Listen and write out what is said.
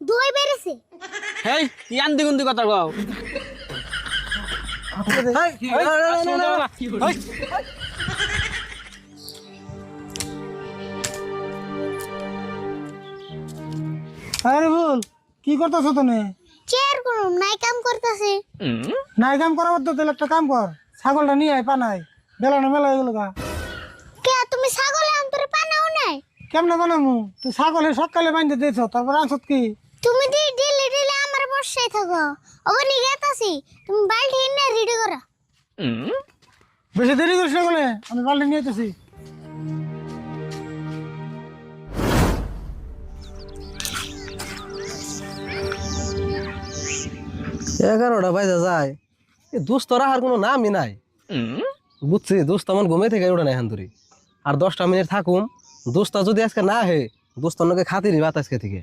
দই বেরেছে। হেই ইয়ান দিগুন্দি কথা কও আরে বল কি করতেছ তুমি? চেয়ার করুম নাই কাম করতেছে। নাই কাম করার তো তাহলে একটা কাম কর, ছাগলটা নিয়ে আয় পানাই, বেলা না মেলা হয়ে গেল গা। কে তুমি ছাগলে অন্তরে পানাও নাই? কেমনে বানামু? তুই ছাগলে সকালে বাঁধতে দিয়েছ, তারপর আনছত কি? তুমি দিলে দিলে আমার বর্ষায় থাকো। ওখানে গেতাছি, তুমি বালতি এনে রেডি করো। বেশি দেরি করিস না বলে, আমি বাল্টি নিয়ে যেতেছি। এগারোটা বাজে যায়, এই দুস্থ রাহার কোনো নামই নাই। বুঝছি দুস্থ আমার ঘুমে থেকে ওঠে না এখান ধরে। আর 10টা মিনিট থাকুম, দুস্তা যদি আজকে না হে, দুস্তর নাকি খাতিরই বাতাসকে থেকে।